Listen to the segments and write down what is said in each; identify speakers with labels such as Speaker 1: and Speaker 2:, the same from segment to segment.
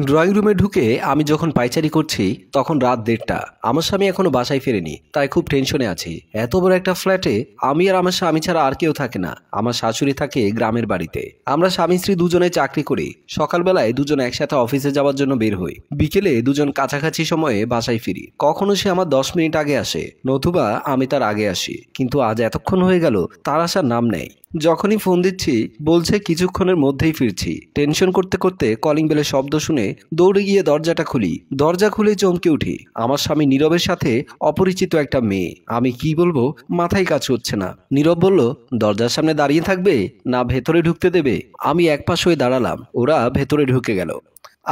Speaker 1: Drawing রুমে ঢুকে আমি যখন পায়চারি করছি তখন রাত 1:30। আমার স্বামী এখনো বাসায় ফেরেনি, তাই খুব টেনশনে আছি। এত বড় একটা ফ্ল্যাটে আমি আর আমার স্বামী ছাড়া আর কেউ থাকে না। আমার শাশুড়ি থাকে গ্রামের বাড়িতে। আমরা স্বামী স্ত্রী দুজনে চাকরি করি। সকালবেলায় দুজন একসাথে অফিসে যাওয়ার জন্য বের হই, বিকেলে দুজন কাছাকাছি সময়ে বাসায় ফিরি। কখনো সে আমার 10 মিনিট আগে আসে, নতুবা আমি তার আগে আসি। কিন্তু আজ এতক্ষণ হয়ে গেল তার আসার নাম নেই। যখনই ফোন দিচ্ছি বলছে কিছুক্ষণের মধ্যেই ফিরছি। টেনশন করতে করতে কলিং বেলের শব্দ শুনে দৌড়ে গিয়ে দরজাটা খুলি। দরজা খুলে চমকে উঠি। আমার স্বামী নীরবের সাথে অপরিচিত একটা মেয়ে। আমি কি বলবো মাথায় কাজ হচ্ছে না। নীরব বলল, দরজার সামনে দাঁড়িয়ে থাকবে না ভেতরে ঢুকতে দেবে? আমি এক পাশ হয়ে দাঁড়ালাম, ওরা ভেতরে ঢুকে গেল।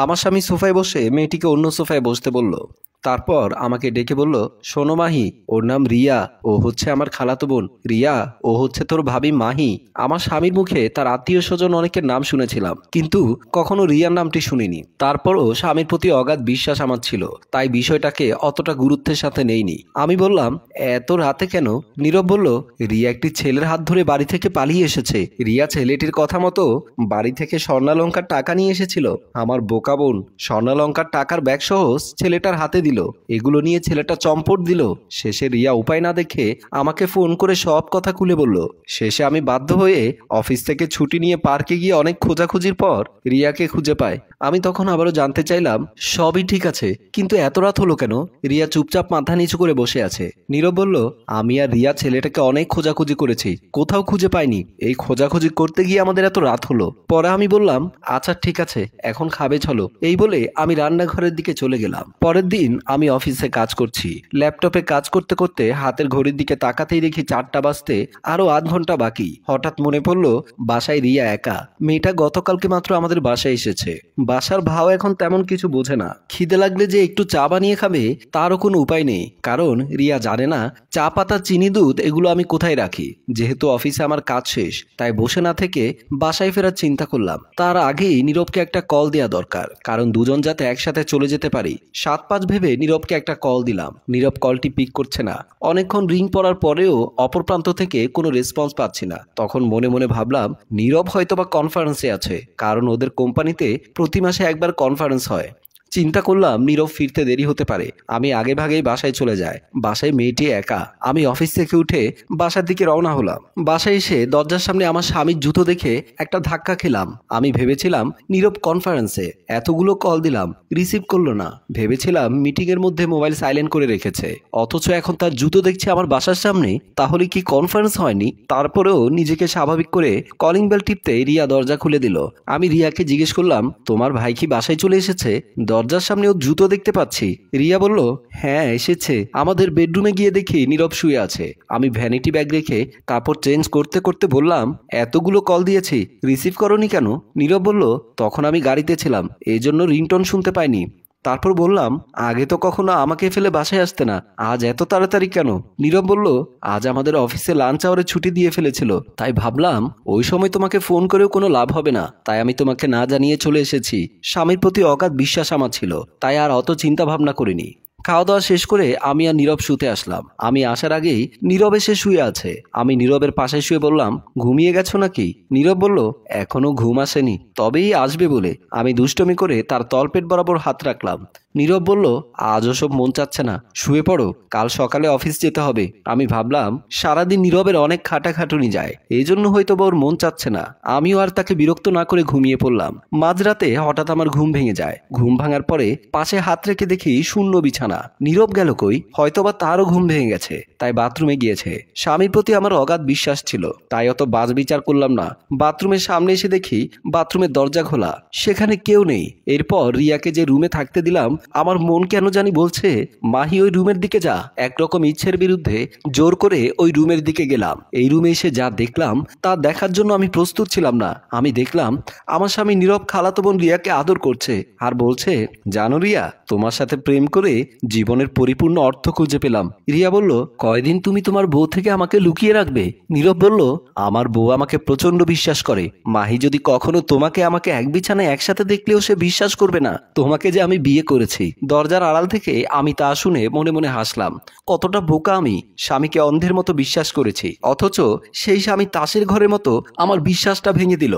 Speaker 1: আমার স্বামী সোফায় বসে মেয়েটিকে অন্য সোফায় বসতে বলল। তারপর আমাকে ডেকে বলল, শোনো মাহি, ওর নাম রিয়া, ও হচ্ছে আমার খালাতো বোন। রিয়া, ও হচ্ছে তোর ভাবি মাহি। আমার স্বামীর মুখে তার আত্মীয় স্বজন অনেকের নাম শুনেছিলাম, কিন্তু কখনো রিয়ার নামটি শুনিনি। তারপরও স্বামীর প্রতি অগাধ বিশ্বাস আমার ছিল, তাই বিষয়টাকে অতটা গুরুত্বের সাথে নেইনি। আমি বললাম, এত রাতে কেন? নীরব বলল, রিয়া একটি ছেলের হাত ধরে বাড়ি থেকে পালিয়ে এসেছে। রিয়া ছেলেটির কথা মতো বাড়ি থেকে স্বর্ণালঙ্কার টাকা নিয়ে এসেছিল। আমার বোকা বোন স্বর্ণালঙ্কার টাকার ব্যাগ সহ ছেলেটার হাতে দিল। এগুলো নিয়ে ছেলেটা চম্পট দিল। শেষে রিয়া উপায় না দেখে আমাকে ফোন করে সব কথা খুলে বলল। শেষে আমি বাধ্য হয়ে অফিস থেকে ছুটি নিয়ে পার্কে গিয়ে অনেক খোঁজাখুঁজির পর রিয়াকে খুঁজে পাই। আমি তখন আবারও জানতে চাইলাম, সবই ঠিক আছে, কিন্তু এত রাত হলো কেন? রিয়া চুপচাপ মাথা নিচু করে বসে আছে। নীরব বলল, আমি আর রিয়া ছেলেটাকে অনেক খোঁজাখুঁজি করেছি, কোথাও খুঁজে পাইনি। এই খোঁজাখুঁজি করতে গিয়ে আমাদের এত রাত হলো। পরে আমি বললাম, আচ্ছা ঠিক আছে, এখন খাবে চলো। এই বলে আমি রান্নাঘরের দিকে চলে গেলাম। পরের দিন আমি অফিসে কাজ করছি। ল্যাপটপে কাজ করতে করতে হাতের ঘড়ির দিকে তাকাতেই দেখি 4টা বাজতে আরো আধ ঘন্টা বাকি। হঠাৎ মনে পড়লো বাসায় রিয়া একা। মেয়েটা গতকালকে মাত্র আমাদের বাসায় এসেছে। বাসার ভাও এখন তেমন কিছু বোঝে না। খিদে লাগলে যে একটু চা বানিয়ে খাবে তারও কোনো উপায় নেই, কারণ রিয়া জানে না চা পাতা, চিনি, দুধ এগুলো আমি কোথায় রাখি। যেহেতু অফিসে আমার কাজ শেষ, তাই বসে না থেকে বাসায় ফেরার চিন্তা করলাম। তার আগেই নীরবকে একটা কল দেওয়া দরকার, কারণ দুজন যাতে একসাথে চলে যেতে পারি। 7-5 ভেবে নীরবকে একটা কল দিলাম। নীরব কলটি পিক করছে না। অনেকক্ষণ রিং পড়ার পরেও অপর প্রান্ত থেকে কোনো রেসপন্স পাচ্ছি না। তখন মনে মনে ভাবলাম, নীরব হয়তোবা কনফারেন্সে আছে, কারণ ওদের কোম্পানিতে প্রতি মাসে একবার কনফারেন্স হয়। চিন্তা করলাম নীরব ফিরতে দেরি হতে পারে। আমি আগে ভাগেই বাসায় চলে যাই। বাসায় মেয়েটি একা। আমি অফিস থেকে উঠে বাসার দিকে রওনা হলাম। বাসায় এসে দরজার সামনে আমার স্বামীর জুতো দেখে একটা ধাক্কা খেলাম। আমি ভেবেছিলাম নীরব কনফারেন্সে। এতগুলো কল দিলাম, রিসিভ করলো না। ভেবেছিলাম মিটিং এর মধ্যে মোবাইল সাইলেন্ট করে রেখেছে, অথচ এখন তার জুতো দেখছি আমার বাসার সামনে। তাহলে কি কনফারেন্স হয়নি? তারপরেও নিজেকে স্বাভাবিক করে কলিং বেল টিপতে রিয়া দরজা খুলে দিল। আমি রিয়াকে জিজ্ঞেস করলাম, তোমার ভাই কি বাসায় চলে এসেছে? দরজার সামনে ও জুতো দেখতে পাচ্ছি। রিয়া বলল, হ্যাঁ এসেছে। আমাদের বেডরুমে গিয়ে দেখি নীরব শুয়ে আছে। আমি ভ্যানিটি ব্যাগ রেখে কাপড় চেঞ্জ করতে করতে বললাম, এতগুলো কল দিয়েছি, রিসিভ করনি কেন? নীরব বলল, তখন আমি গাড়িতে ছিলাম, এই জন্য রিংটোন শুনতে পাইনি। তারপর বললাম, আগে তো কখনো আমাকে ফেলে বাসায় আসতে না, আজ এত তাড়াতাড়ি কেন? নীরব বলল, আজ আমাদের অফিসে লাঞ্চ আওয়ারে ছুটি দিয়ে ফেলেছিল, তাই ভাবলাম ওই সময় তোমাকে ফোন করেও কোনো লাভ হবে না, তাই আমি তোমাকে না জানিয়ে চলে এসেছি। স্বামীর প্রতি অগাধ বিশ্বাস আমার ছিল, তাই আর অত চিন্তা ভাবনা করিনি। খাওয়া দাওয়া শেষ করে আমি আর নীরব শুতে আসলাম। আমি আসার আগেই নীরব এসে শুয়ে আছে। আমি নীরবের পাশে শুয়ে বললাম, ঘুমিয়ে গেছো নাকি? নীরব বলল, এখনো ঘুম আসেনি, তবেই আসবে বলে আমি দুষ্টমি করে তার তলপেট বরাবর হাত রাখলাম। নীরব বলল, আজ ওসব মন চাচ্ছে না, শুয়ে পড়ো, কাল সকালে অফিস যেতে হবে। আমি ভাবলাম সারাদিন নীরবের অনেক খাটাখাটুনি যায়, এই জন্য হয়তো ওর মন চাচ্ছে না। আমিও আর তাকে বিরক্ত না করে ঘুমিয়ে পড়লাম। মাঝরাতে হঠাৎ আমার ঘুম ভেঙে যায়। ঘুম ভাঙার পরে পাশে হাত রেখে দেখি শূন্য বিছানা। নীরব গেল কই? হয়তোবা তারও ঘুম ভেঙে গেছে, তাই বাথরুমে গিয়েছে। স্বামীর প্রতি আমার অগাধ বিশ্বাস ছিল, তাই অত বাজ বিচার করলাম না। বাথরুমের সামনে এসে দেখি বাথরুমের দরজা খোলা, সেখানে কেউ নেই। এরপর রিয়াকে যে রুমে থাকতে দিলাম, আমার মন কেন জানি বলছে, মাহি ওই রুমের দিকে যা। একরকম ইচ্ছের বিরুদ্ধে জোর করে ওই রুমের দিকে গেলাম। এই রুমে এসে যা দেখলাম তা দেখার জন্য আমি প্রস্তুত ছিলাম না। আমি দেখলাম আমার স্বামী নীরব খালাতো বোন রিয়াকে আদর করছে আর বলছে, জানো রিয়া, তোমার সাথে প্রেম করে জীবনের পরিপূর্ণ অর্থ খুঁজে পেলাম। রিয়া বলল, কয়দিন তুমি তোমার বউ থেকে আমাকে লুকিয়ে রাখবে? নীরব বলল, আমার বউ আমাকে প্রচন্ড বিশ্বাস করে। মাহি যদি কখনো তোমাকে আমাকে এক বিছানায় একসাথে দেখলেও সে বিশ্বাস করবে না তোমাকে যে আমি বিয়ে করেছি। দরজার আড়াল থেকে আমি তা শুনে মনে মনে হাসলাম। কতটা বোকা আমি! স্বামীকে অন্ধের মতো বিশ্বাস করেছি, অথচ সেই স্বামী তাসের ঘরের মতো আমার বিশ্বাসটা ভেঙে দিল।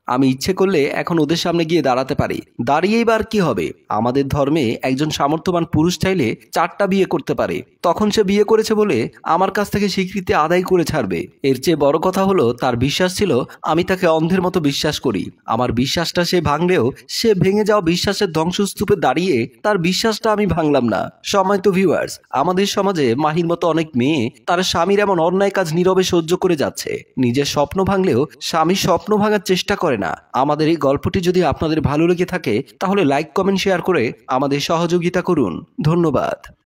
Speaker 1: আমি ইচ্ছে করলে এখন ওদের সামনে গিয়ে দাঁড়াতে পারি। দাঁড়িয়েই বার কি হবে? আমাদের ধর্মে একজন সামর্থ্যবান পুরুষ চাইলে 4টা বিয়ে করতে পারে। তখন সে বিয়ে করেছে বলে আমার কাছ থেকে স্বীকৃতি আদায় করে ছাড়বে? এর চেয়ে বড় কথা হলো তার বিশ্বাস ছিল আমি তাকে অন্ধের মতো বিশ্বাস করি। আমার বিশ্বাসটা সে ভাঙলেও সে ভেঙে যাওয়া বিশ্বাসের ধ্বংসস্তূপে দাঁড়িয়ে তার বিশ্বাসটা আমি ভাঙলাম না। সম্মানিত ভিউয়ার্স, আমাদের সমাজে মাহির মতো অনেক মেয়ে তার স্বামীর এমন অন্যায় কাজ নীরবে সহ্য করে যাচ্ছে। নিজের স্বপ্ন ভাঙলেও স্বামীর স্বপ্ন ভাঙার চেষ্টা করে না। আমাদের এই গল্পটি যদি আপনাদের ভালো লেগে থাকে তাহলে লাইক, কমেন্ট, শেয়ার করে আমাদের সহযোগিতা করুন। ধন্যবাদ।